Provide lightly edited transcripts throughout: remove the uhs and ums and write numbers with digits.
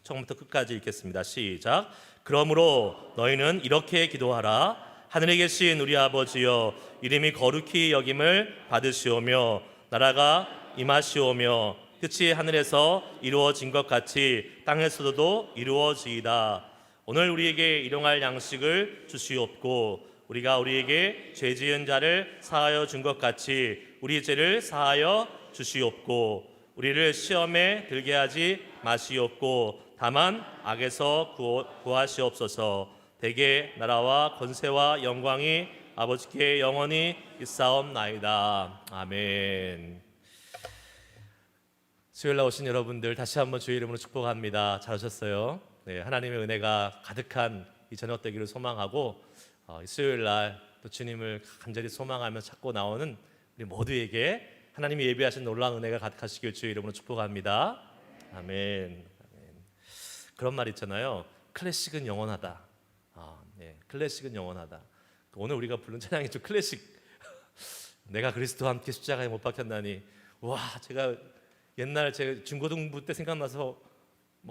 처음부터 끝까지 읽겠습니다. 시작. 그러므로 너희는 이렇게 기도하라. 하늘에 계신 우리 아버지여, 이름이 거룩히 여김을 받으시오며 나라가 임하시오며 뜻이 하늘에서 이루어진 것 같이 땅에서도 이루어지이다. 오늘 우리에게 일용할 양식을 주시옵고 우리가 우리에게 죄 지은 자를 사하여 준 것 같이 우리 죄를 사하여 주시옵고 우리를 시험에 들게 하지 마시옵고 다만 악에서 구하시옵소서. 대개 나라와 권세와 영광이 아버지께 영원히 있사옵나이다. 아멘. 수요일 날 오신 여러분들 다시 한번 주의 이름으로 축복합니다. 잘 오셨어요. 네, 하나님의 은혜가 가득한 이 저녁 되기를 소망하고 이 수요일 날 또 주님을 간절히 소망하며 찾고 나오는 우리 모두에게 하나님이 예비하신 놀라운 은혜가 가득하시길 주의 이름으로 축복합니다. 아멘. 그런 말 있잖아요. 클래식은 영원하다. 네, 클래식은 영원하다. 오늘 우리가 부른 찬양이 좀 클래식. 내가 그리스도와 함께 십자가에 못 박혔나니. 와, 제가 옛날 제 중고등부 때 생각나서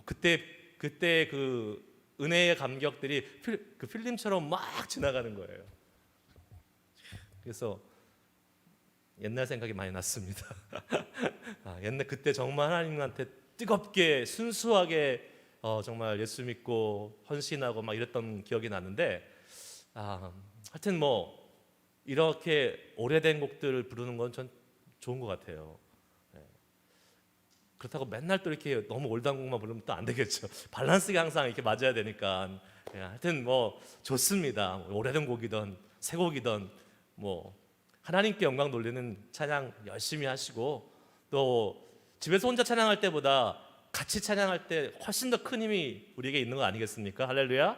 그때 그 은혜의 감격들이 그 필름처럼 막 지나가는 거예요. 그래서 옛날 생각이 많이 났습니다. 옛날 그때 정말 하나님한테 뜨겁게 순수하게 정말 예수 믿고 헌신하고 막 이랬던 기억이 나는데 하여튼 이렇게 오래된 곡들을 부르는 건 전 좋은 것 같아요. 그렇다고 맨날 또 이렇게 너무 올드한 곡만 부르면 또 안 되겠죠. 밸런스가 항상 이렇게 맞아야 되니까. 하여튼 좋습니다. 오래된 곡이든 새 곡이든 하나님께 영광 돌리는 찬양 열심히 하시고 또 집에서 혼자 찬양할 때보다 같이 찬양할 때 훨씬 더 큰 힘이 우리에게 있는 거 아니겠습니까? 할렐루야.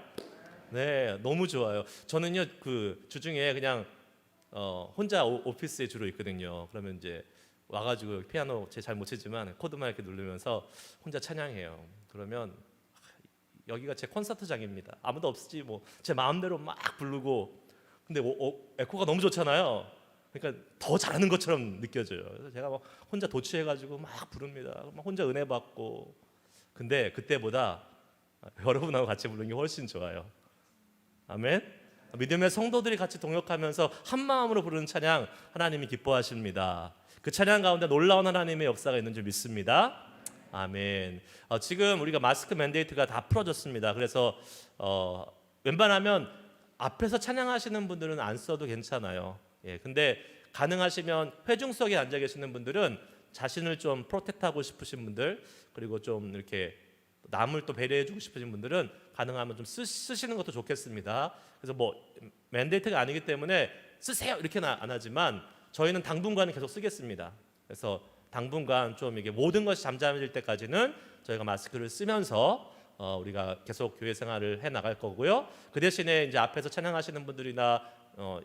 네, 너무 좋아요. 저는요 그 주중에 그냥 혼자 오피스에 주로 있거든요. 그러면 이제 와가지고 피아노 제 잘 못 치지만 코드만 이렇게 누르면서 혼자 찬양해요. 그러면 여기가 제 콘서트장입니다. 아무도 없지 제 마음대로 막 부르고 근데 에코가 너무 좋잖아요. 그러니까 더 잘하는 것처럼 느껴져요. 그래서 제가 혼자 도취해가지고 막 부릅니다. 막 혼자 은혜 받고. 근데 그때보다 여러분하고 같이 부르는 게 훨씬 좋아요. 아멘. 믿음의 성도들이 같이 동역하면서 한 마음으로 부르는 찬양 하나님이 기뻐하십니다. 그 찬양 가운데 놀라운 하나님의 역사가 있는 줄 믿습니다. 아멘. 지금 우리가 마스크 맨데이트가 다 풀어졌습니다. 그래서 웬만하면 앞에서 찬양하시는 분들은 안 써도 괜찮아요. 근데 가능하시면 회중석에 앉아 계시는 분들은 자신을 좀 프로텍트하고 싶으신 분들 그리고 좀 이렇게 남을 또 배려해주고 싶으신 분들은 가능하면 좀 쓰시는 것도 좋겠습니다. 그래서 맨데이트가 아니기 때문에 쓰세요 이렇게는 안 하지만 저희는 당분간은 계속 쓰겠습니다. 그래서 당분간 좀 이게 모든 것이 잠잠해질 때까지는 저희가 마스크를 쓰면서 우리가 계속 교회 생활을 해 나갈 거고요. 그 대신에 이제 앞에서 찬양하시는 분들이나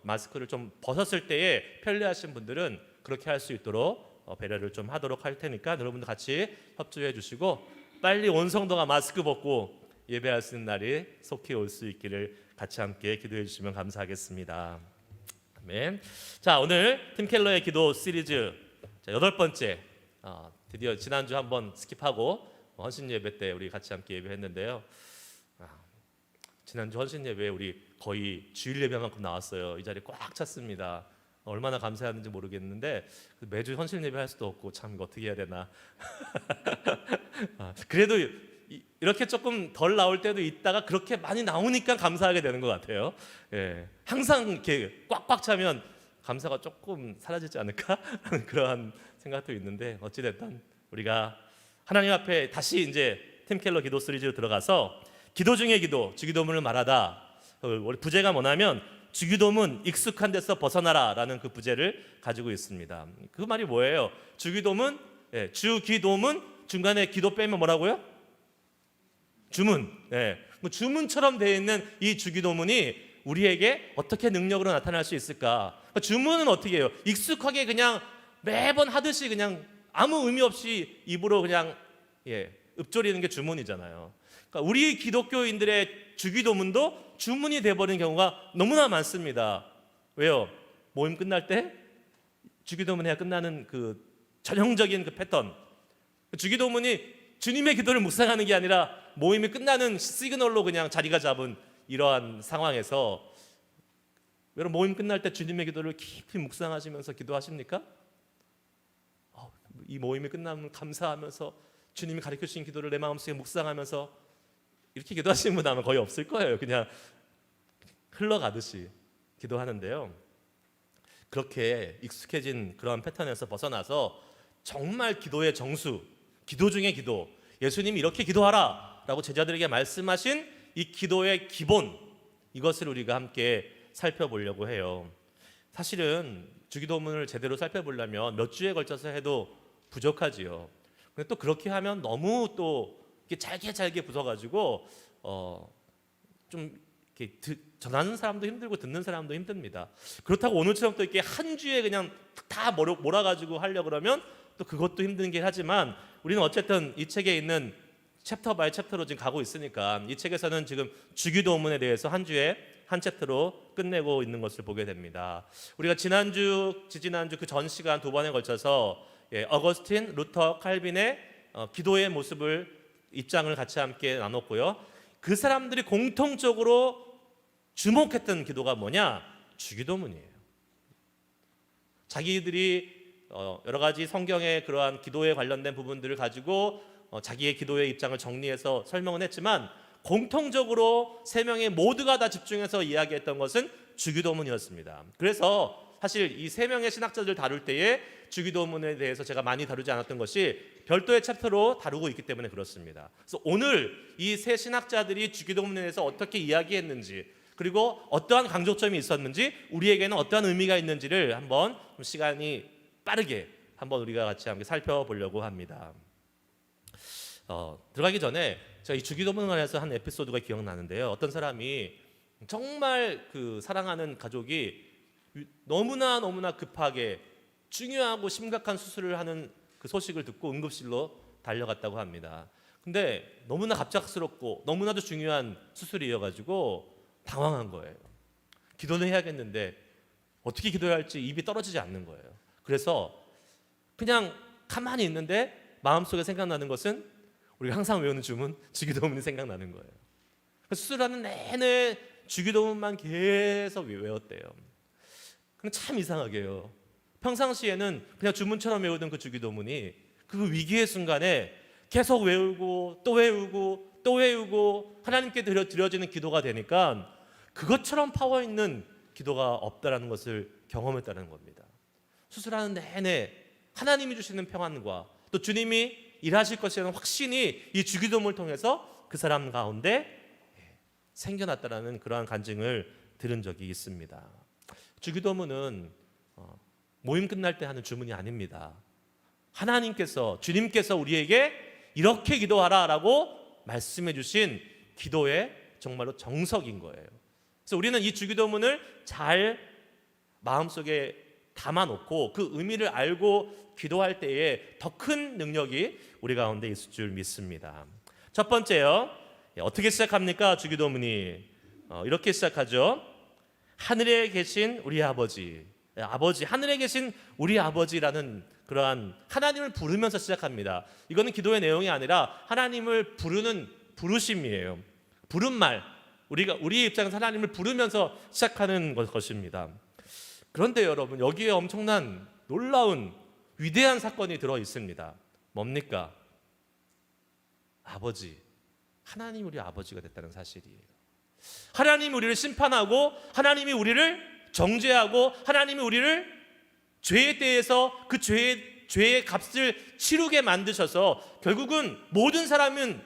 마스크를 좀 벗었을 때에 편리하신 분들은 그렇게 할 수 있도록 배려를 좀 하도록 할 테니까 여러분들 같이 협조해 주시고 빨리 온 성도가 마스크 벗고 예배할 수 있는 날이 속히 올 수 있기를 같이 함께 기도해 주시면 감사하겠습니다. 아멘. 자, 오늘 팀 켈러의 기도 시리즈 8번째 드디어 지난주 한번 스킵하고 헌신 예배 때 우리 같이 함께 예배했는데요. 지난주 헌신 예배에 우리 거의 주일 예배만큼 나왔어요. 이 자리 꽉 찼습니다. 얼마나 감사했는지 모르겠는데 매주 헌신 예배 할 수도 없고 참 이거 어떻게 해야 되나. 그래도 이렇게 조금 덜 나올 때도 있다가 그렇게 많이 나오니까 감사하게 되는 것 같아요. 항상 이렇게 꽉꽉 차면 감사가 조금 사라지지 않을까 하는 그러한 생각도 있는데 어찌됐든 우리가 하나님 앞에 다시 이제 팀 켈러 기도 시리즈로 들어가서 기도 중에 기도, 주기도문을 말하다. 우리 부제가 뭐냐면 주기도문 익숙한 데서 벗어나라라는 그 부제를 가지고 있습니다. 그 말이 뭐예요? 주기도문, 주기도문 중간에 기도 빼면 뭐라고요? 주문. 주문처럼 되어 있는 이 주기도문이 우리에게 어떻게 능력으로 나타날 수 있을까? 주문은 어떻게 해요? 익숙하게 그냥 매번 하듯이 그냥 아무 의미 없이 입으로 그냥 읊조리는 게 주문이잖아요. 그러니까 우리 기독교인들의 주기도문도 주문이 돼버리는 경우가 너무나 많습니다. 왜요? 모임 끝날 때 주기도문 해야 끝나는 그 전형적인 그 패턴. 주기도문이 주님의 기도를 묵상하는 게 아니라 모임이 끝나는 시그널로 그냥 자리가 잡은 이러한 상황에서 여러분 모임 끝날 때 주님의 기도를 깊이 묵상하시면서 기도하십니까? 이 모임이 끝나면 감사하면서 주님이 가르쳐 주신 기도를 내 마음속에 묵상하면서 이렇게 기도하시는 분 아마 거의 없을 거예요. 그냥 흘러가듯이 기도하는데요. 그렇게 익숙해진 그런 패턴에서 벗어나서 정말 기도의 정수, 기도 중에 기도, 예수님이 이렇게 기도하라 라고 제자들에게 말씀하신 이 기도의 기본, 이것을 우리가 함께 살펴보려고 해요. 사실은 주기도문을 제대로 살펴보려면 몇 주에 걸쳐서 해도 부족하지요. 근데 또 그렇게 하면 너무 또 이렇게 잘게 붙어가지고 좀 이렇게 전하는 사람도 힘들고 듣는 사람도 힘듭니다. 그렇다고 오늘처럼 또 이렇게 한 주에 그냥 다 몰아가지고 하려 그러면 또 그것도 힘든 게 하지만 우리는 어쨌든 이 책에 있는 챕터 바이 챕터로 지금 가고 있으니까 이 책에서는 지금 주기도문에 대해서 한 주에 한 챕터로 끝내고 있는 것을 보게 됩니다. 우리가 지난주, 지지난주 그 전 시간 두 번에 걸쳐서 어거스틴, 루터, 칼빈의 기도의 모습을 입장을 같이 함께 나눴고요. 그 사람들이 공통적으로 주목했던 기도가 뭐냐? 주기도문이에요. 자기들이 여러 가지 성경의 그러한 기도에 관련된 부분들을 가지고 자기의 기도의 입장을 정리해서 설명은 했지만 공통적으로 세 명의 모두가 다 집중해서 이야기했던 것은 주기도문이었습니다. 그래서 사실 이 세 명의 신학자들 다룰 때에 주기도문에 대해서 제가 많이 다루지 않았던 것이 별도의 챕터로 다루고 있기 때문에 그렇습니다. 그래서 오늘 이 세 신학자들이 주기도문에 대해서 어떻게 이야기했는지, 그리고 어떠한 강조점이 있었는지, 우리에게는 어떠한 의미가 있는지를 한번 시간이 빠르게 한번 우리가 같이 함께 살펴보려고 합니다. 들어가기 전에 제가 이 주기도문에 관해서 한 에피소드가 기억나는데요. 어떤 사람이 정말 그 사랑하는 가족이 너무나 급하게 중요하고 심각한 수술을 하는 그 소식을 듣고 응급실로 달려갔다고 합니다. 근데 너무나 갑작스럽고 너무나도 중요한 수술이어가지고 당황한 거예요. 기도는 해야겠는데 어떻게 기도해야 할지 입이 떨어지지 않는 거예요. 그래서 그냥 가만히 있는데 마음속에 생각나는 것은 우리가 항상 외우는 주문, 주기도문이 생각나는 거예요. 수술하는 내내 주기도문만 계속 외웠대요. 근데 참 이상하게요. 평상시에는 그냥 주문처럼 외우던 그 주기도문이 그 위기의 순간에 계속 외우고 또 외우고 또 외우고 하나님께 드려지는 기도가 되니까 그것처럼 파워 있는 기도가 없다라는 것을 경험했다는 겁니다. 수술하는 내내 하나님이 주시는 평안과 또 주님이 일하실 것이라는 확신이 이 주기도문을 통해서 그 사람 가운데 생겨났다라는 그러한 간증을 들은 적이 있습니다. 주기도문은 모임 끝날 때 하는 주문이 아닙니다. 하나님께서, 주님께서 우리에게 이렇게 기도하라라고 말씀해 주신 기도의 정말로 정석인 거예요. 그래서 우리는 이 주기도문을 잘 마음속에 담아놓고 그 의미를 알고 기도할 때에 더 큰 능력이 우리 가운데 있을 줄 믿습니다. 첫 번째요. 어떻게 시작합니까? 주기도문이 이렇게 시작하죠. 하늘에 계신 우리 아버지, 하늘에 계신 우리 아버지라는 그러한 하나님을 부르면서 시작합니다. 이거는 기도의 내용이 아니라 하나님을 부르는 부르심이에요. 부른말, 우리 입장에서 하나님을 부르면서 시작하는 것입니다. 그런데 여러분, 여기에 엄청난 놀라운 위대한 사건이 들어 있습니다. 뭡니까? 아버지, 하나님 우리 아버지가 됐다는 사실이에요. 하나님이 우리를 심판하고 하나님이 우리를 정죄하고 하나님이 우리를 죄에 대해서 그 죄의 값을 치르게 만드셔서 결국은 모든 사람은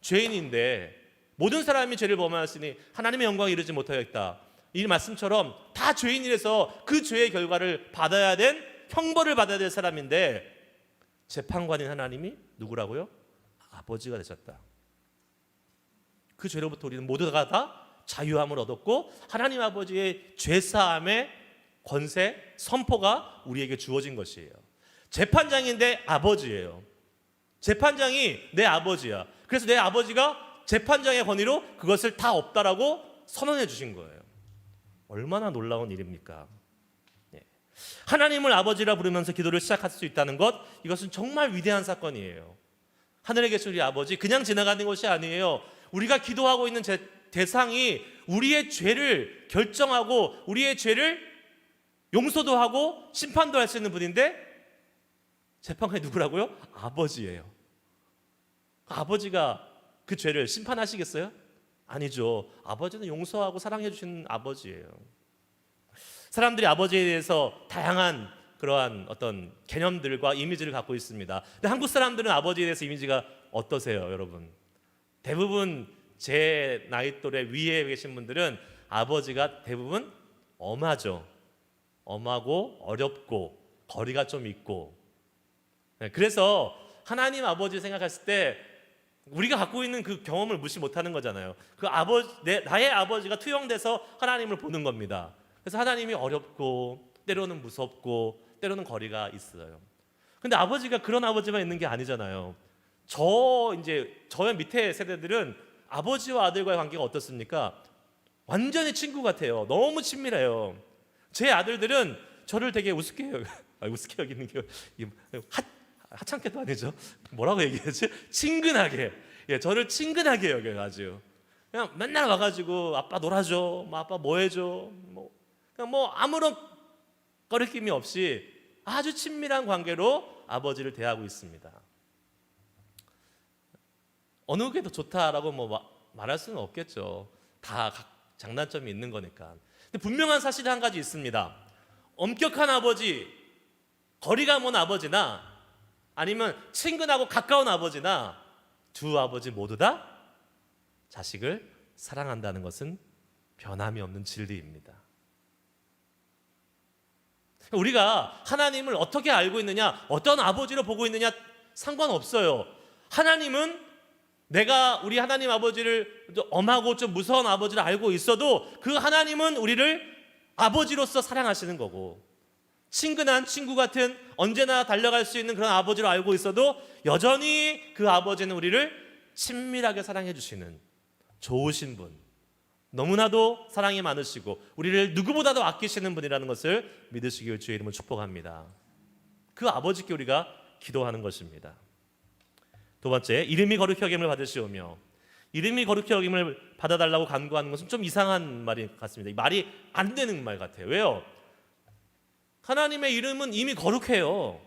죄인인데 모든 사람이 죄를 범하였으니 하나님의 영광에 이르지 못하였다. 이 말씀처럼 다 죄인이라서 그 죄의 결과를 받아야 된 형벌을 받아야 될 사람인데 재판관인 하나님이 누구라고요? 아버지가 되셨다. 그 죄로부터 우리는 모두가 다 자유함을 얻었고 하나님 아버지의 죄사함의 권세, 선포가 우리에게 주어진 것이에요. 재판장인데 아버지예요. 재판장이 내 아버지야. 그래서 내 아버지가 재판장의 권위로 그것을 다 없다라고 선언해 주신 거예요. 얼마나 놀라운 일입니까? 하나님을 아버지라 부르면서 기도를 시작할 수 있다는 것, 이것은 정말 위대한 사건이에요. 하늘에 계신 우리 아버지, 그냥 지나가는 것이 아니에요. 우리가 기도하고 있는 대상이 우리의 죄를 결정하고 우리의 죄를 용서도 하고 심판도 할 수 있는 분인데 재판관이 누구라고요? 아버지예요. 아버지가 그 죄를 심판하시겠어요? 아니죠. 아버지는 용서하고 사랑해 주시는 아버지예요. 사람들이 아버지에 대해서 다양한 그러한 어떤 개념들과 이미지를 갖고 있습니다. 근데 한국 사람들은 아버지에 대해서 이미지가 어떠세요, 여러분? 대부분 제 나이 또래 위에 계신 분들은 아버지가 대부분 엄하죠. 엄하고 어렵고 거리가 좀 있고. 그래서 하나님 아버지 생각했을 때 우리가 갖고 있는 그 경험을 무시 못하는 거잖아요. 그 나의 아버지가 투영돼서 하나님을 보는 겁니다. 그래서 하나님이 어렵고 때로는 무섭고 때로는 거리가 있어요. 근데 아버지가 그런 아버지만 있는 게 아니잖아요. 저의 밑에 세대들은 아버지와 아들과의 관계가 어떻습니까? 완전히 친구 같아요. 너무 친밀해요. 제 아들들은 저를 되게 우습게 해요. 우습게 여기는 게 하찮게도 아니죠. 뭐라고 얘기하지? 친근하게. 저를 친근하게 여겨가지고 그냥 맨날 와가지고 아빠 놀아줘, 아빠 뭐 해줘, 그냥 아무런 거리낌이 없이 아주 친밀한 관계로 아버지를 대하고 있습니다. 어느 게 더 좋다라고 말할 수는 없겠죠. 다 각 장단점이 있는 거니까. 근데 분명한 사실이 한 가지 있습니다. 엄격한 아버지, 거리가 먼 아버지나 아니면 친근하고 가까운 아버지나 두 아버지 모두 다 자식을 사랑한다는 것은 변함이 없는 진리입니다. 우리가 하나님을 어떻게 알고 있느냐, 어떤 아버지로 보고 있느냐 상관없어요. 하나님은 내가 우리 하나님 아버지를 엄하고 좀 무서운 아버지를 알고 있어도 그 하나님은 우리를 아버지로서 사랑하시는 거고, 친근한 친구 같은 언제나 달려갈 수 있는 그런 아버지로 알고 있어도 여전히 그 아버지는 우리를 친밀하게 사랑해 주시는 좋으신 분, 너무나도 사랑이 많으시고 우리를 누구보다도 아끼시는 분이라는 것을 믿으시길 주의 이름으로 축복합니다. 그 아버지께 우리가 기도하는 것입니다. 두 번째, 이름이 거룩히 여김을 받으시오며. 이름이 거룩히 여김을 받아달라고 간구하는 것은 좀 이상한 말이 같습니다. 이 말이 안 되는 말 같아요. 왜요? 하나님의 이름은 이미 거룩해요.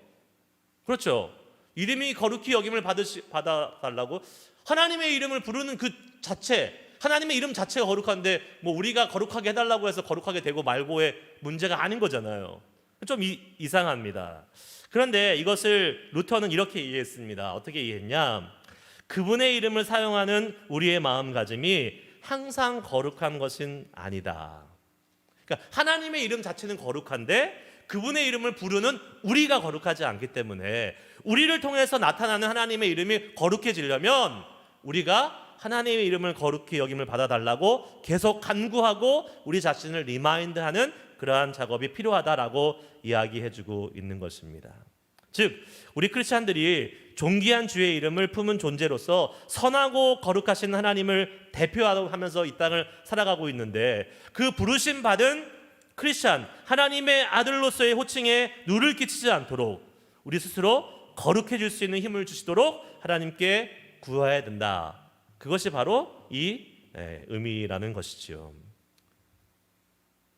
그렇죠? 이름이 거룩히 여김을 받아달라고 하나님의 이름을 부르는 그 자체, 하나님의 이름 자체가 거룩한데 우리가 거룩하게 해달라고 해서 거룩하게 되고 말고의 문제가 아닌 거잖아요. 좀 이상합니다. 그런데 이것을 루터는 이렇게 이해했습니다. 어떻게 이해했냐? 그분의 이름을 사용하는 우리의 마음가짐이 항상 거룩한 것은 아니다. 그러니까 하나님의 이름 자체는 거룩한데 그분의 이름을 부르는 우리가 거룩하지 않기 때문에 우리를 통해서 나타나는 하나님의 이름이 거룩해지려면 우리가 하나님의 이름을 거룩히 여김을 받아달라고 계속 간구하고 우리 자신을 리마인드하는 그러한 작업이 필요하다라고 이야기해주고 있는 것입니다. 즉 우리 크리스찬들이 존귀한 주의 이름을 품은 존재로서 선하고 거룩하신 하나님을 대표하면서 이 땅을 살아가고 있는데 그 부르심 받은 크리스찬, 하나님의 아들로서의 호칭에 누를 끼치지 않도록 우리 스스로 거룩해질 수 있는 힘을 주시도록 하나님께 구해야 된다. 그것이 바로 이 의미라는 것이지요.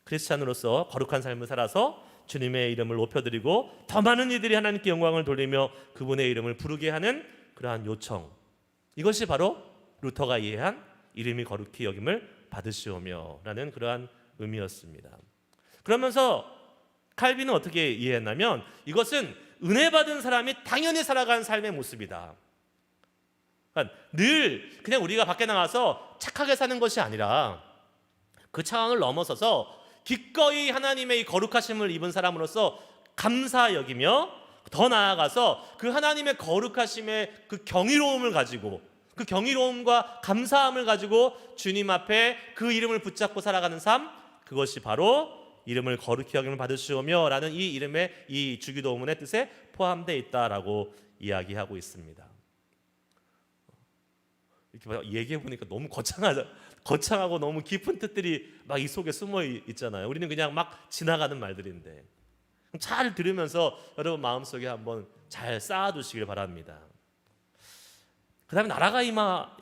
크리스찬으로서 거룩한 삶을 살아서 주님의 이름을 높여드리고 더 많은 이들이 하나님께 영광을 돌리며 그분의 이름을 부르게 하는 그러한 요청, 이것이 바로 루터가 이해한 이름이 거룩히 여김을 받으시오며 라는 그러한 의미였습니다. 그러면서 칼빈은 어떻게 이해했냐면 이것은 은혜 받은 사람이 당연히 살아가는 삶의 모습이다. 그러니까 늘 그냥 우리가 밖에 나가서 착하게 사는 것이 아니라 그 차원을 넘어서서 기꺼이 하나님의 이 거룩하심을 입은 사람으로서 감사 여기며 더 나아가서 그 하나님의 거룩하심의 그 경이로움을 가지고 그 경이로움과 감사함을 가지고 주님 앞에 그 이름을 붙잡고 살아가는 삶, 그것이 바로 이름을 거룩히 여김을 받으시오며 라는 이 이름의 이 주기도문의 뜻에 포함되어 있다라고 이야기하고 있습니다. 이렇게 얘기해 보니까 너무 거창하고 너무 깊은 뜻들이 막 이 속에 숨어 있잖아요. 우리는 그냥 막 지나가는 말들인데 잘 들으면서 여러분 마음속에 한번 잘 쌓아두시길 바랍니다. 그다음에 나라가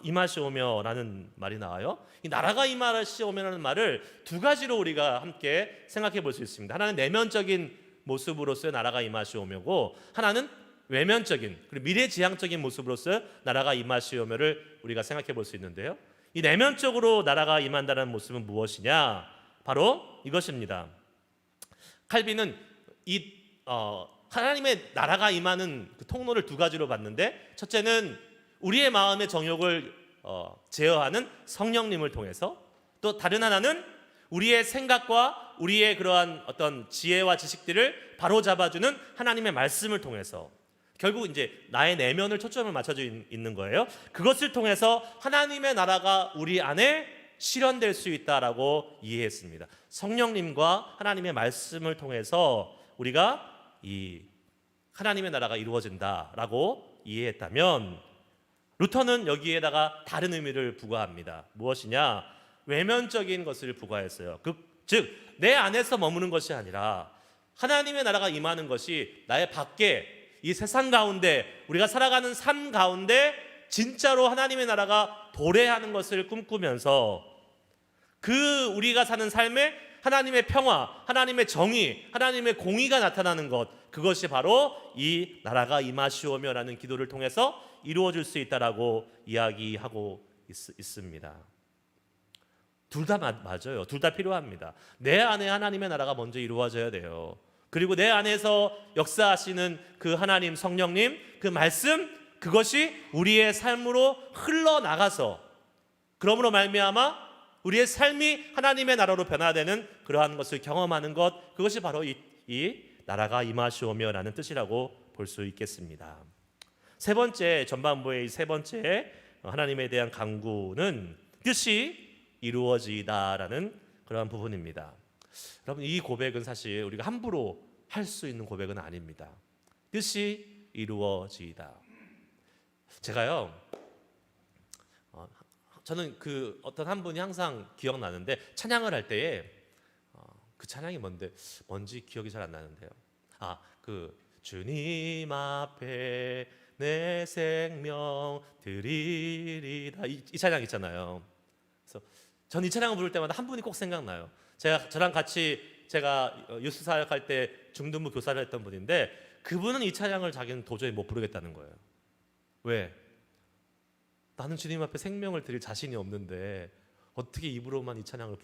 임하시오며라는 말이 나와요. 이 나라가 임하시오며라는 말을 두 가지로 우리가 함께 생각해 볼 수 있습니다. 하나는 내면적인 모습으로서의 나라가 임하시오며고, 하나는 외면적인 그리고 미래지향적인 모습으로서 나라가 임하시오며를 우리가 생각해 볼 수 있는데요. 이 내면적으로 나라가 임한다는 모습은 무엇이냐? 바로 이것입니다. 칼빈은 하나님의 나라가 임하는 그 통로를 두 가지로 봤는데, 첫째는 우리의 마음의 정욕을 제어하는 성령님을 통해서, 또 다른 하나는 우리의 생각과 우리의 그러한 어떤 지혜와 지식들을 바로잡아주는 하나님의 말씀을 통해서, 결국 이제 나의 내면을 초점을 맞춰져 있는 거예요. 그것을 통해서 하나님의 나라가 우리 안에 실현될 수 있다라고 이해했습니다. 성령님과 하나님의 말씀을 통해서 우리가 이 하나님의 나라가 이루어진다라고 이해했다면, 루터는 여기에다가 다른 의미를 부과합니다. 무엇이냐? 외면적인 것을 부과했어요. 즉 내 안에서 머무는 것이 아니라 하나님의 나라가 임하는 것이 나의 밖에, 이 세상 가운데, 우리가 살아가는 삶 가운데 진짜로 하나님의 나라가 도래하는 것을 꿈꾸면서 그 우리가 사는 삶에 하나님의 평화, 하나님의 정의, 하나님의 공의가 나타나는 것, 그것이 바로 이 나라가 임하시오며라는 기도를 통해서 이루어질 수 있다라고 이야기하고 있습니다. 둘 다 맞아요. 둘 다 필요합니다. 내 안에 하나님의 나라가 먼저 이루어져야 돼요. 그리고 내 안에서 역사하시는 그 하나님, 성령님, 그 말씀, 그것이 우리의 삶으로 흘러나가서, 그러므로 말미암아 우리의 삶이 하나님의 나라로 변화되는 그러한 것을 경험하는 것, 그것이 바로 이 나라가 임하시오며라는 뜻이라고 볼 수 있겠습니다. 세 번째, 전반부의 이 세 번째 하나님에 대한 간구는 뜻이 이루어지다라는 그러한 부분입니다. 여러분, 이 고백은 사실 우리가 함부로 할 수 있는 고백은 아닙니다. 뜻이 이루어지다. 제가요, 저는 그 어떤 한 분이 항상 기억나는데, 찬양을 할 때에 그 찬양이 뭔지 기억이 잘 안 나는데요. 주님 앞에 내 생명 드리리라, 이 찬양 있잖아요. 그래서 전 이 찬양을 부를 때마다 한 분이 꼭 생각나요. 저랑 같이 제가 유스 사역할 때 중등부 교사를 했던 분인데, 그분은 이 찬양을 자기는 도저히 못 부르겠다는 거예요. 왜? 나는 주님 앞에 생명을 드릴 자신이 없는데 어떻게 입으로만 이 찬양을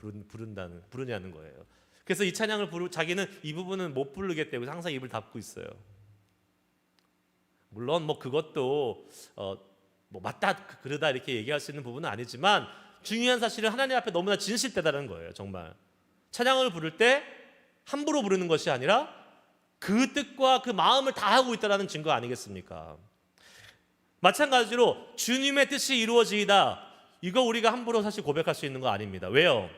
부르냐는 거예요. 그래서 이 찬양을 자기는 이 부분은 못 부르겠다고 항상 입을 닫고 있어요. 물론 그것도 맞다 그러다 이렇게 얘기할 수 있는 부분은 아니지만, 중요한 사실은 하나님 앞에 너무나 진실되다는 거예요. 정말 찬양을 부를 때 함부로 부르는 것이 아니라 그 뜻과 그 마음을 다하고 있다는 증거 아니겠습니까? 마찬가지로 주님의 뜻이 이루어지이다, 이거 우리가 함부로 사실 고백할 수 있는 거 아닙니다. 왜요?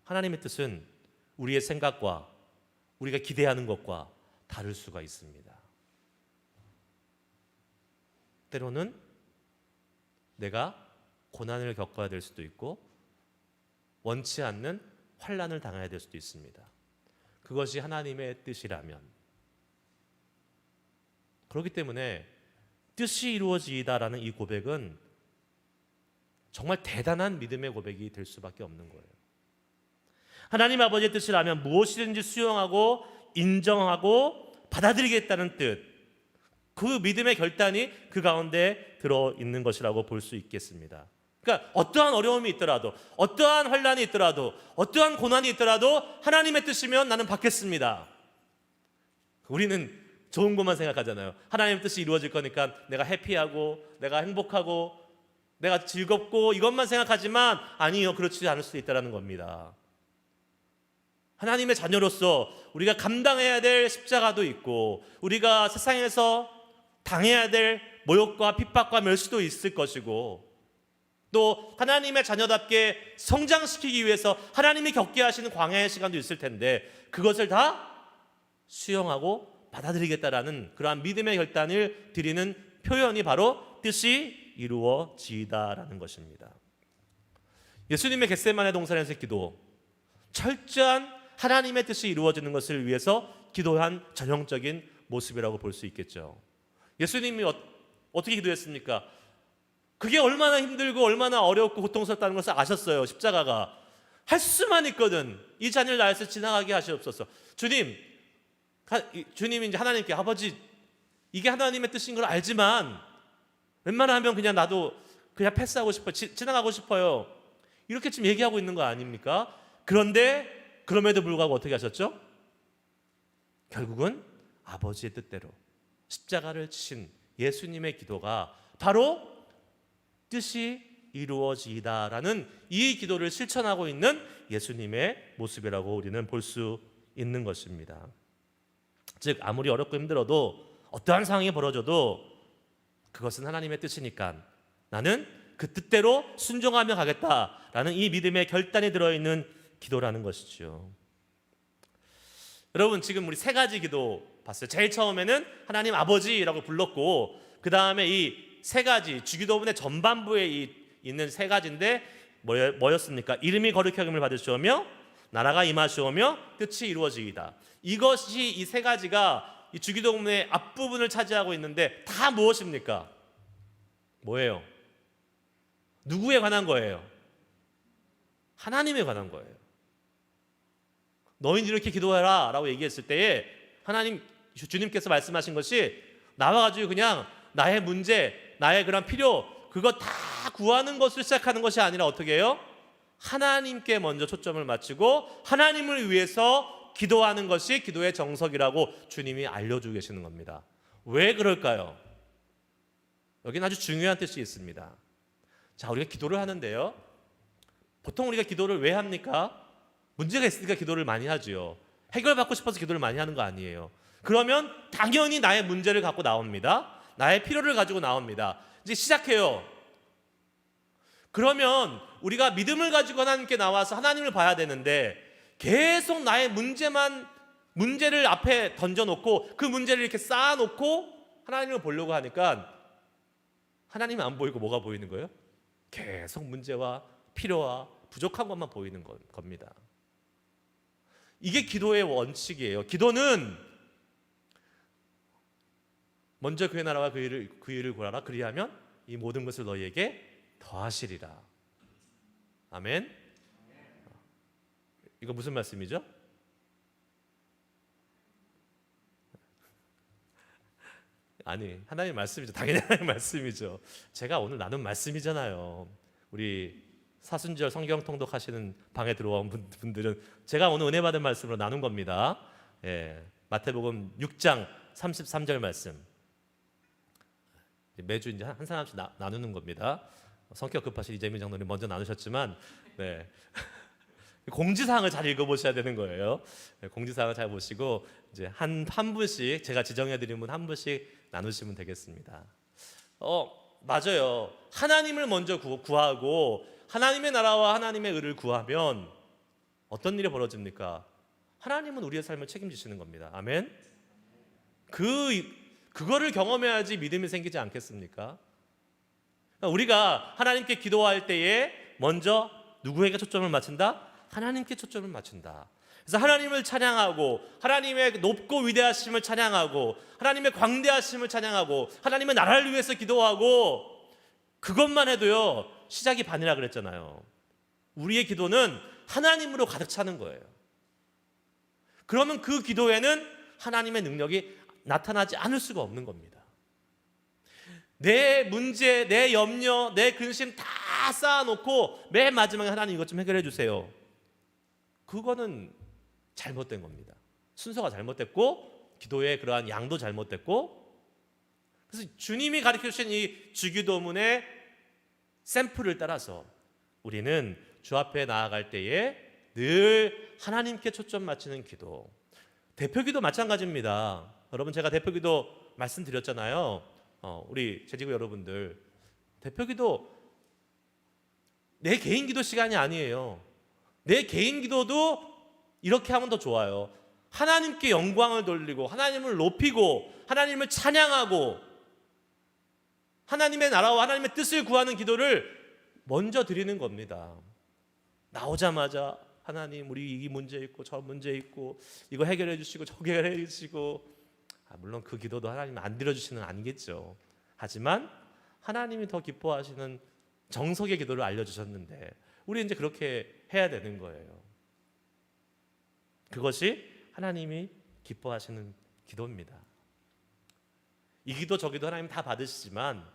하나님의 뜻은 우리의 생각과 우리가 기대하는 것과 다를 수가 있습니다. 때로는 내가 고난을 겪어야 될 수도 있고 원치 않는 환난을 당해야 될 수도 있습니다. 그것이 하나님의 뜻이라면. 그렇기 때문에 뜻이 이루어지다라는 이 고백은 정말 대단한 믿음의 고백이 될 수밖에 없는 거예요. 하나님 아버지의 뜻이라면 무엇이든지 수용하고 인정하고 받아들이겠다는 뜻, 그 믿음의 결단이 그 가운데 들어있는 것이라고 볼 수 있겠습니다. 그러니까 어떠한 어려움이 있더라도, 어떠한 환난이 있더라도, 어떠한 고난이 있더라도 하나님의 뜻이면 나는 받겠습니다. 우리는 좋은 것만 생각하잖아요. 하나님의 뜻이 이루어질 거니까 내가 해피하고 내가 행복하고 내가 즐겁고 이것만 생각하지만, 아니요, 그렇지 않을 수도 있다는 겁니다. 하나님의 자녀로서 우리가 감당해야 될 십자가도 있고, 우리가 세상에서 당해야 될 모욕과 핍박과 멸시도 있을 것이고, 또 하나님의 자녀답게 성장시키기 위해서 하나님이 겪게 하시는 광야의 시간도 있을 텐데, 그것을 다 수용하고 받아들이겠다라는 그러한 믿음의 결단을 드리는 표현이 바로 뜻이 이루어지다라는 것입니다. 예수님의 겟세마네 동산에서의 기도, 철저한 하나님의 뜻이 이루어지는 것을 위해서 기도한 전형적인 모습이라고 볼 수 있겠죠. 예수님이 어떻게 기도했습니까? 그게 얼마나 힘들고 얼마나 어렵고 고통스럽다는 것을 아셨어요. 십자가가 할 수만 있거든. 이 잔을 나에서 지나가게 하시옵소서. 주님이 이제 하나님께 아버지 이게 하나님의 뜻인 걸 알지만 웬만하면 그냥 나도 그냥 패스하고 싶어요. 지나가고 싶어요. 이렇게 지금 얘기하고 있는 거 아닙니까? 그런데 그럼에도 불구하고 어떻게 하셨죠? 결국은 아버지의 뜻대로 십자가를 치신 예수님의 기도가 바로 뜻이 이루어지이다라는 이 기도를 실천하고 있는 예수님의 모습이라고 우리는 볼 수 있는 것입니다. 즉 아무리 어렵고 힘들어도 어떠한 상황이 벌어져도 그것은 하나님의 뜻이니까 나는 그 뜻대로 순종하며 가겠다라는 이 믿음의 결단이 들어있는 기도라는 것이죠. 여러분 지금 우리 세 가지 기도 봤어요. 제일 처음에는 하나님 아버지라고 불렀고 그 다음에 이 세 가지 주기도문의 전반부에 있는 세 가지인데 뭐였습니까? 이름이 거룩히 여김을 받으시오며 나라가 임하시오며 뜻이 이루어지이다. 이것이 이 세 가지가 이 주기도문의 앞부분을 차지하고 있는데 다 무엇입니까? 뭐예요? 누구에 관한 거예요? 하나님에 관한 거예요. 너희는 이렇게 기도해라 라고 얘기했을 때에 주님께서 말씀하신 것이 나와가지고 그냥 나의 문제, 나의 그런 필요 그거 다 구하는 것을 시작하는 것이 아니라 어떻게 해요? 하나님께 먼저 초점을 맞추고 하나님을 위해서 기도하는 것이 기도의 정석이라고 주님이 알려주고 계시는 겁니다. 왜 그럴까요? 여기는 아주 중요한 뜻이 있습니다. 자, 우리가 기도를 하는데요. 보통 우리가 기도를 왜 합니까? 문제가 있으니까 기도를 많이 하죠. 해결받고 싶어서 기도를 많이 하는 거 아니에요. 그러면 당연히 나의 문제를 갖고 나옵니다. 나의 필요를 가지고 나옵니다. 이제 시작해요. 그러면 우리가 믿음을 가지고 하나님께 나와서 하나님을 봐야 되는데 계속 나의 문제를 앞에 던져놓고 그 문제를 이렇게 쌓아놓고 하나님을 보려고 하니까 하나님이 안 보이고 뭐가 보이는 거예요? 계속 문제와 필요와 부족한 것만 보이는 겁니다. 이게 기도의 원칙이에요. 기도는 먼저 그의 나라와 그 일을 구하라. 그리하면 이 모든 것을 너희에게 더하시리라. 아멘. 이거 무슨 말씀이죠? 아니 하나님 말씀이죠. 당연히 하나님 말씀이죠. 제가 오늘 나눈 말씀이잖아요. 우리 사순절 성경 통독하시는 방에 들어온 분들은 제가 오늘 은혜 받은 말씀으로 나눈 겁니다. 마태복음 6장 33절 말씀. 매주 이제 한 사람씩 나누는 겁니다. 성격 급하신 이재민 장로님 먼저 나누셨지만 공지사항을 잘 읽어보셔야 되는 거예요. 공지사항을 잘 보시고 이제 한 분씩 제가 지정해드린 분 한 분씩 나누시면 되겠습니다. 맞아요. 하나님을 먼저 구하고 하나님의 나라와 하나님의 의를 구하면 어떤 일이 벌어집니까? 하나님은 우리의 삶을 책임지시는 겁니다. 아멘. 그거를 경험해야지 믿음이 생기지 않겠습니까? 우리가 하나님께 기도할 때에 먼저 누구에게 초점을 맞춘다? 하나님께 초점을 맞춘다. 그래서 하나님을 찬양하고 하나님의 높고 위대하심을 찬양하고 하나님의 광대하심을 찬양하고 하나님의 나라를 위해서 기도하고 그것만 해도요 시작이 반이라 그랬잖아요. 우리의 기도는 하나님으로 가득 차는 거예요. 그러면 그 기도에는 하나님의 능력이 나타나지 않을 수가 없는 겁니다. 내 문제, 내 염려, 내 근심 다 쌓아놓고 맨 마지막에 하나님 이것 좀 해결해 주세요. 그거는 잘못된 겁니다. 순서가 잘못됐고 기도의 그러한 양도 잘못됐고 그래서 주님이 가르쳐 주신 이 주기도문의 샘플을 따라서 우리는 주 앞에 나아갈 때에 늘 하나님께 초점 맞추는 기도. 대표기도 마찬가지입니다. 여러분 제가 대표기도 말씀드렸잖아요. 우리 제지구 여러분들 대표기도 내 개인 기도 시간이 아니에요. 내 개인 기도도 이렇게 하면 더 좋아요. 하나님께 영광을 돌리고 하나님을 높이고 하나님을 찬양하고 하나님의 나라와 하나님의 뜻을 구하는 기도를 먼저 드리는 겁니다. 나오자마자 하나님 우리 이 문제 있고 저 문제 있고 이거 해결해 주시고 저거 해결해 주시고 물론 그 기도도 하나님 안 들어주시는 아니겠죠. 하지만 하나님이 더 기뻐하시는 정석의 기도를 알려주셨는데 우리 이제 그렇게 해야 되는 거예요. 그것이 하나님이 기뻐하시는 기도입니다. 이 기도 저 기도 하나님 다 받으시지만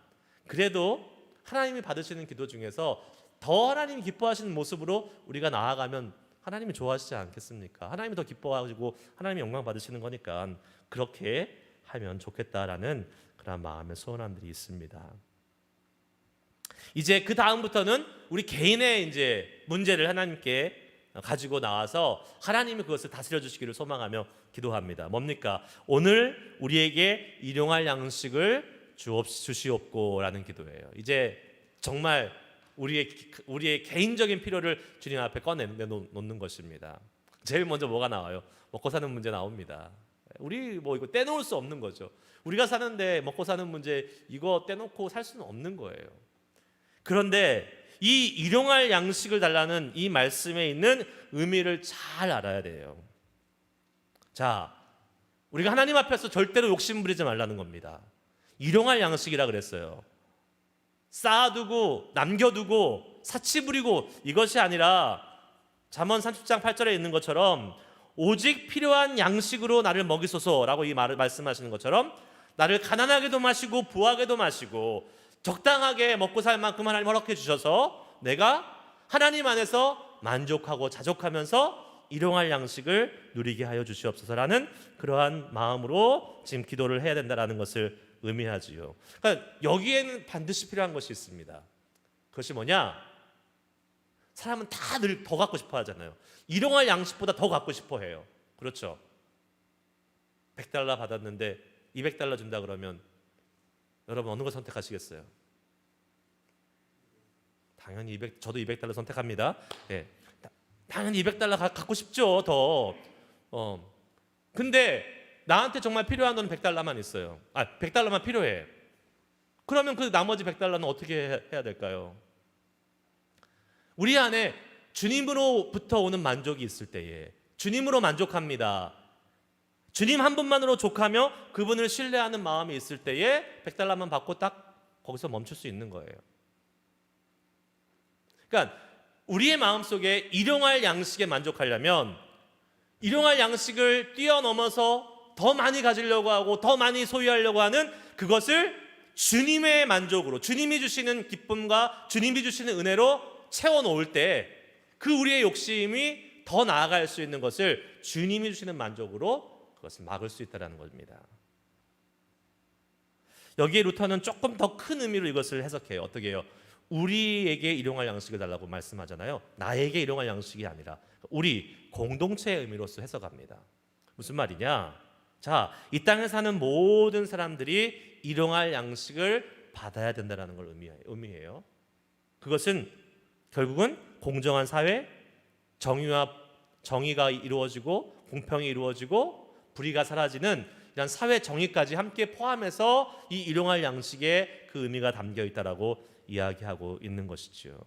그래도 하나님이 받으시는 기도 중에서 더 하나님이 기뻐하시는 모습으로 우리가 나아가면 하나님이 좋아하시지 않겠습니까? 하나님이 더 기뻐하시고 하나님이 영광 받으시는 거니까 그렇게 하면 좋겠다라는 그런 마음의 소원함들이 있습니다. 이제 그 다음부터는 우리 개인의 이제 문제를 하나님께 가지고 나와서 하나님이 그것을 다스려 주시기를 소망하며 기도합니다. 뭡니까? 오늘 우리에게 일용할 양식을 주시옵고라는 기도예요. 이제 정말 우리의 개인적인 필요를 주님 앞에 꺼내놓는 것입니다. 제일 먼저 뭐가 나와요? 먹고 사는 문제 나옵니다. 우리 뭐 이거 떼놓을 수 없는 거죠. 우리가 사는데 먹고 사는 문제 이거 떼놓고 살 수는 없는 거예요. 그런데 이 일용할 양식을 달라는 이 말씀에 있는 의미를 잘 알아야 돼요. 자, 우리가 하나님 앞에서 절대로 욕심 부리지 말라는 겁니다. 일용할 양식이라 그랬어요. 쌓아두고 남겨두고 사치 부리고 이것이 아니라 잠언 30장 8절에 있는 것처럼 오직 필요한 양식으로 나를 먹이소서라고 이 말을 말씀하시는 것처럼 나를 가난하게도 마시고 부하게도 마시고 적당하게 먹고 살 만큼 하나님 허락해 주셔서 내가 하나님 안에서 만족하고 자족하면서 일용할 양식을 누리게 하여 주시옵소서라는 그러한 마음으로 지금 기도를 해야 된다는 것을 의미하지요. 그러니까 여기에는 반드시 필요한 것이 있습니다. 그것이 뭐냐? 사람은 다 늘 더 갖고 싶어 하잖아요. 일용할 양식보다 더 갖고 싶어 해요. 그렇죠? $100 받았는데 $200 준다 그러면 여러분 어느 걸 선택하시겠어요? 당연히 저도 $200 선택합니다. 네. 당연히 $200 갖고 싶죠. 더. 근데 나한테 정말 필요한 돈 $100만 있어요. $100만 필요해. 그러면 그 나머지 $100는 어떻게 해야 될까요? 우리 안에 주님으로부터 오는 만족이 있을 때에 주님으로 만족합니다. 주님 한 분만으로 족하며 그분을 신뢰하는 마음이 있을 때에 $100만 받고 딱 거기서 멈출 수 있는 거예요. 그러니까 우리의 마음속에 일용할 양식에 만족하려면 일용할 양식을 뛰어넘어서 더 많이 가지려고 하고 더 많이 소유하려고 하는 그것을 주님의 만족으로 주님이 주시는 기쁨과 주님이 주시는 은혜로 채워놓을 때 그 우리의 욕심이 더 나아갈 수 있는 것을 주님이 주시는 만족으로 그것을 막을 수 있다는 겁니다. 여기에 루터는 조금 더 큰 의미로 이것을 해석해요. 어떻게 해요? 우리에게 일용할 양식을 달라고 말씀하잖아요. 나에게 일용할 양식이 아니라 우리 공동체의 의미로서 해석합니다. 무슨 말이냐? 자, 이 땅에 사는 모든 사람들이 일용할 양식을 받아야 된다는 걸 의미해요. 그것은 결국은 공정한 사회, 정의가 이루어지고 공평이 이루어지고 불의가 사라지는 이런 사회 정의까지 함께 포함해서 이 일용할 양식에 그 의미가 담겨 있다라고 이야기하고 있는 것이죠.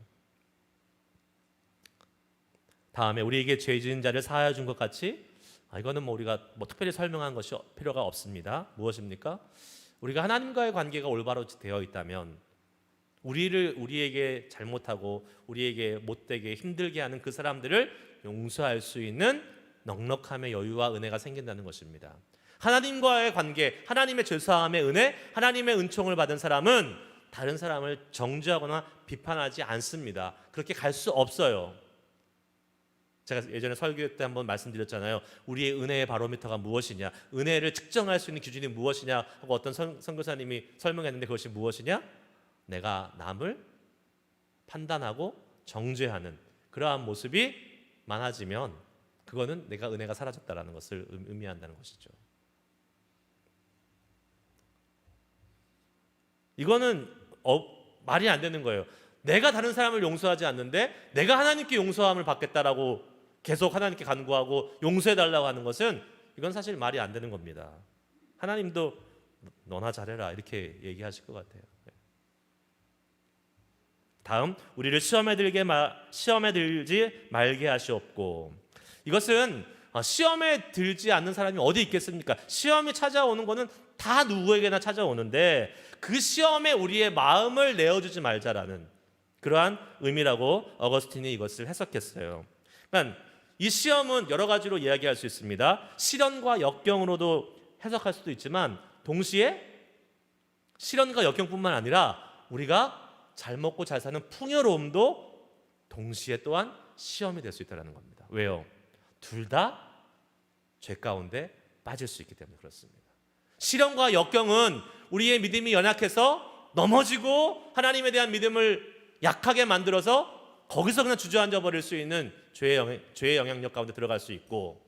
다음에 우리에게 죄 지은 자를 사하여 준 것 같이 이거는 우리가 특별히 설명한 것이 필요가 없습니다. 무엇입니까? 우리가 하나님과의 관계가 올바로 되어 있다면 우리에게 잘못하고 우리에게 못되게 힘들게 하는 그 사람들을 용서할 수 있는 넉넉함의 여유와 은혜가 생긴다는 것입니다. 하나님과의 관계, 하나님의 죄사함의 은혜, 하나님의 은총을 받은 사람은 다른 사람을 정죄하거나 비판하지 않습니다. 그렇게 갈 수 없어요. 제가 예전에 설교 때 한번 말씀드렸잖아요. 우리의 은혜의 바로미터가 무엇이냐, 은혜를 측정할 수 있는 기준이 무엇이냐 하고 어떤 선교사님이 설명했는데 그것이 무엇이냐? 내가 남을 판단하고 정죄하는 그러한 모습이 많아지면 그거는 내가 은혜가 사라졌다라는 것을 의미한다는 것이죠. 이거는 말이 안 되는 거예요. 내가 다른 사람을 용서하지 않는데 내가 하나님께 용서함을 받겠다라고 계속 하나님께 간구하고 용서해달라고 하는 것은 이건 사실 말이 안 되는 겁니다. 하나님도 너나 잘해라 이렇게 얘기하실 것 같아요. 다음, 우리를 시험에 들지 말게 하시옵고. 이것은 시험에 들지 않는 사람이 어디 있겠습니까? 시험이 찾아오는 것은 다 누구에게나 찾아오는데 그 시험에 우리의 마음을 내어주지 말자라는 그러한 의미라고 어거스틴이 이것을 해석했어요. 그러니까 이 시험은 여러 가지로 이야기할 수 있습니다. 시련과 역경으로도 해석할 수도 있지만 동시에 시련과 역경뿐만 아니라 우리가 잘 먹고 잘 사는 풍요로움도 동시에 또한 시험이 될 수 있다는 겁니다. 왜요? 둘 다 죄 가운데 빠질 수 있기 때문에 그렇습니다. 시련과 역경은 우리의 믿음이 연약해서 넘어지고 하나님에 대한 믿음을 약하게 만들어서 거기서 그냥 주저앉아 버릴 수 있는 죄의 영향력 가운데 들어갈 수 있고,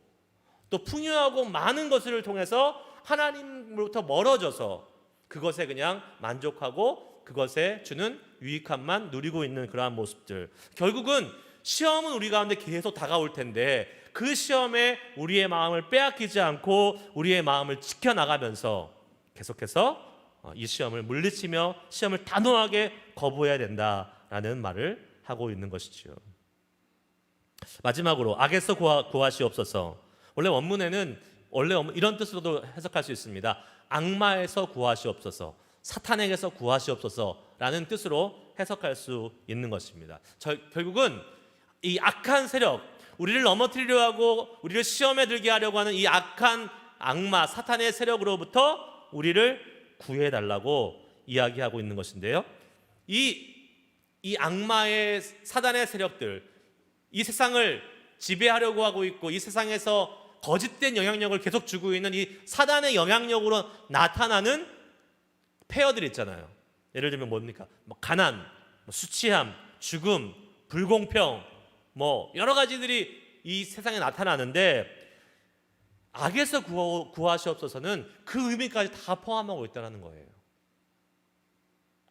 또 풍요하고 많은 것을 통해서 하나님으로부터 멀어져서 그것에 그냥 만족하고 그것에 주는 유익함만 누리고 있는 그러한 모습들. 결국은 시험은 우리 가운데 계속 다가올 텐데 그 시험에 우리의 마음을 빼앗기지 않고 우리의 마음을 지켜나가면서 계속해서 이 시험을 물리치며 시험을 단호하게 거부해야 된다라는 말을 하고 있는 것이지요. 마지막으로 악에서 구하시옵소서. 원래 원문에는 이런 뜻으로도 해석할 수 있습니다. 악마에서 구하시옵소서, 사탄에게서 구하시옵소서라는 뜻으로 해석할 수 있는 것입니다. 결국은 이 악한 세력, 우리를 넘어뜨리려 하고 우리를 시험에 들게 하려고 하는 이 악한 악마, 사탄의 세력으로부터 우리를 구해달라고 이야기하고 있는 것인데요. 이 악마의 사단의 세력들, 이 세상을 지배하려고 하고 있고 이 세상에서 거짓된 영향력을 계속 주고 있는 이 사단의 영향력으로 나타나는 폐허들 있잖아요. 예를 들면 뭡니까? 가난, 수치함, 죽음, 불공평, 여러 가지들이 이 세상에 나타나는데 악에서 구하시옵소서는 그 의미까지 다 포함하고 있다는 거예요.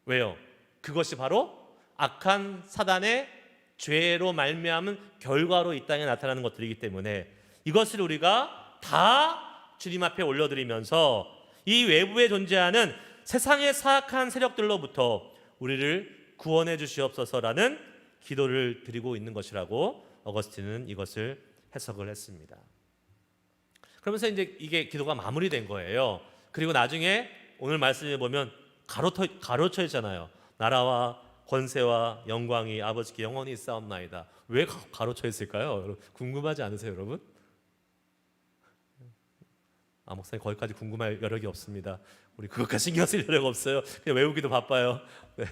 왜요? 그것이 바로 악한 사단의 죄로 말미암은 결과로 이 땅에 나타나는 것들이기 때문에 이것을 우리가 다 주님 앞에 올려드리면서 이 외부에 존재하는 세상의 사악한 세력들로부터 우리를 구원해 주시옵소서라는 기도를 드리고 있는 것이라고 어거스틴은 이것을 해석을 했습니다. 그러면서 이제 이게 기도가 마무리된 거예요. 그리고 나중에 오늘 말씀에 보면 가로쳐 있잖아요. 나라와 권세와 영광이 아버지께 영원히 있사옵나이다. 왜 가로쳐 있을까요? 궁금하지 않으세요, 여러분? 목사님 거기까지 궁금할 여력이 없습니다. 우리 그것까지 신경 쓸 여력 없어요. 그냥 외우기도 바빠요. 네.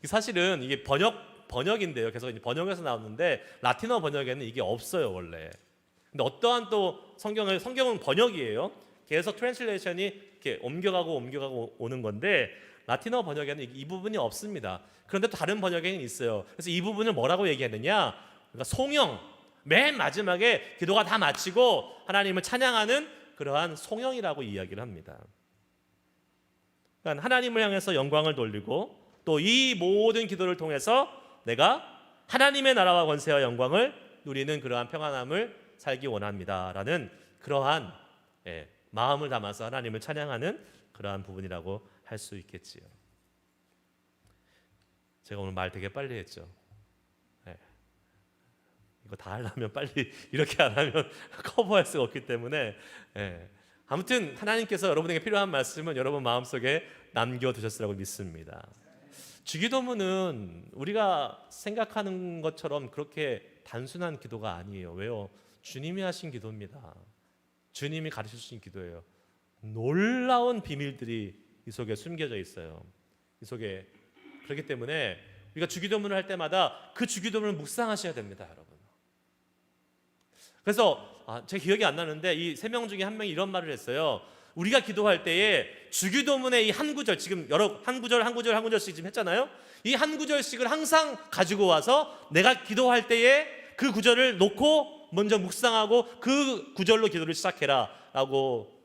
사실은 이게 번역인데요. 계속 번역에서 나오는데 라틴어 번역에는 이게 없어요, 원래. 근데 어떠한 또 성경은 번역이에요. 계속 트랜슬레이션이 이렇게 옮겨가고 오는 건데 라틴어 번역에는 이 부분이 없습니다. 그런데 또 다른 번역에는 있어요. 그래서 이 부분을 뭐라고 얘기하느냐? 그러니까 송영, 맨 마지막에 기도가 다 마치고 하나님을 찬양하는 그러한 송영이라고 이야기를 합니다. 그러니까 하나님을 향해서 영광을 돌리고 또 이 모든 기도를 통해서 내가 하나님의 나라와 권세와 영광을 누리는 그러한 평안함을 살기 원합니다라는 그러한 마음을 담아서 하나님을 찬양하는 그러한 부분이라고 할 수 있겠지요. 제가 오늘 말 되게 빨리 했죠. 이거 다 하려면 빨리 이렇게 안 하면 커버할 수가 없기 때문에 아무튼 하나님께서 여러분에게 필요한 말씀은 여러분 마음속에 남겨두셨으라고 믿습니다. 주기도문은 우리가 생각하는 것처럼 그렇게 단순한 기도가 아니에요. 왜요? 주님이 하신 기도입니다. 주님이 가르쳐 주신 기도예요. 놀라운 비밀들이 이 속에 숨겨져 있어요. 이 속에. 그렇기 때문에 우리가 주기도문을 할 때마다 그 주기도문을 묵상하셔야 됩니다, 여러분. 그래서 제 기억이 안 나는데 이 세 명 중에 한 명이 이런 말을 했어요. 우리가 기도할 때에 주기도문의 이 한 구절, 지금 여러 한 구절씩 지금 했잖아요. 이 한 구절씩을 항상 가지고 와서 내가 기도할 때에 그 구절을 놓고 먼저 묵상하고 그 구절로 기도를 시작해라라고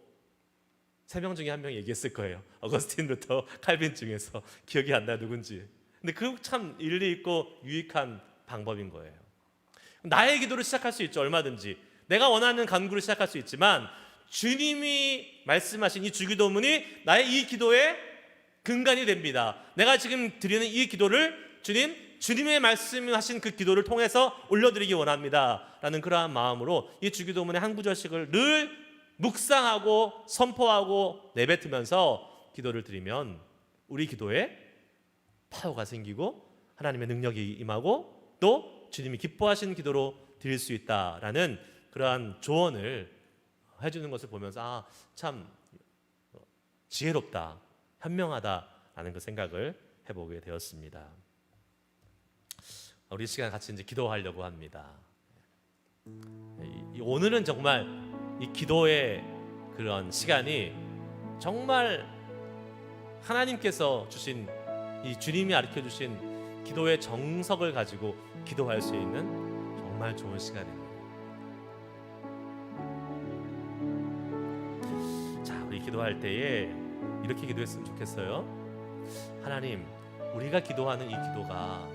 세 명 중에 한 명이 얘기했을 거예요. 어거스틴 루터, 칼빈 중에서 기억이 안 나요, 누군지. 근데 그 참 일리 있고 유익한 방법인 거예요. 나의 기도를 시작할 수 있죠, 얼마든지. 내가 원하는 간구를 시작할 수 있지만 주님이 말씀하신 이 주기도문이 나의 이 기도의 근간이 됩니다. 내가 지금 드리는 이 기도를 주님의 말씀하신 그 기도를 통해서 올려드리기 원합니다 라는 그러한 마음으로 이 주기도문의 한 구절씩을 늘 묵상하고 선포하고 내뱉으면서 기도를 드리면 우리 기도에 파워가 생기고 하나님의 능력이 임하고 또 주님이 기뻐하시는 기도로 드릴 수 있다라는 그러한 조언을 해주는 것을 보면서 참 지혜롭다, 현명하다라는 그 생각을 해보게 되었습니다. 우리 시간 같이 이제 기도하려고 합니다. 오늘은 정말 이 기도의 그런 시간이 정말 하나님께서 주신 이 주님이 가르쳐 주신 기도의 정석을 가지고 기도할 수 있는 정말 좋은 시간입니다. 자, 우리 기도할 때에 이렇게 기도했으면 좋겠어요. 하나님, 우리가 기도하는 이 기도가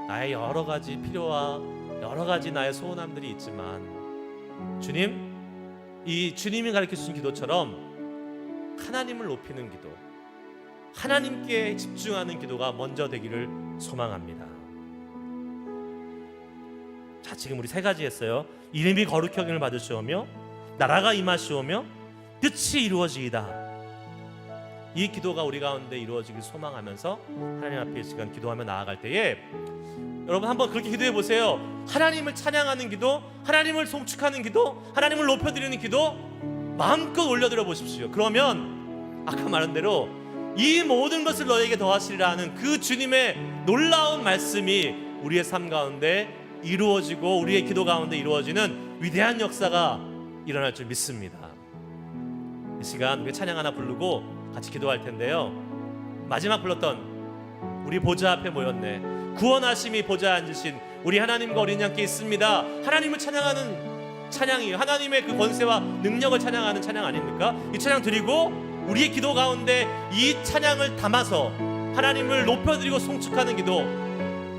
나의 여러 가지 필요와 여러 가지 나의 소원함들이 있지만 주님, 이 주님이 가르쳐 주신 기도처럼 하나님을 높이는 기도, 하나님께 집중하는 기도가 먼저 되기를 소망합니다. 자, 지금 우리 세 가지 했어요. 이름이 거룩히 여김을 받으시오며 나라가 임하시오며 뜻이 이루어지이다. 이 기도가 우리 가운데 이루어지길 소망하면서 하나님 앞에 이 시간 기도하며 나아갈 때에 여러분 한번 그렇게 기도해 보세요. 하나님을 찬양하는 기도, 하나님을 송축하는 기도, 하나님을 높여드리는 기도 마음껏 올려드려 보십시오. 그러면 아까 말한 대로 이 모든 것을 너에게 더하시리라 하는 그 주님의 놀라운 말씀이 우리의 삶 가운데 이루어지고 우리의 기도 가운데 이루어지는 위대한 역사가 일어날 줄 믿습니다. 이 시간 우리 찬양 하나 부르고 같이 기도할 텐데요. 마지막 불렀던 우리 보좌 앞에 모였네. 구원하심이 보좌에 앉으신 우리 하나님과 어린 양께 있습니다. 하나님을 찬양하는 찬양이에요. 하나님의 그 권세와 능력을 찬양하는 찬양 아닙니까? 이 찬양 드리고 우리의 기도 가운데 이 찬양을 담아서 하나님을 높여드리고 송축하는 기도,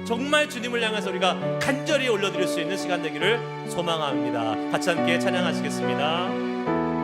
정말 주님을 향해서 우리가 간절히 올려드릴 수 있는 시간 되기를 소망합니다. 같이 함께 찬양하시겠습니다.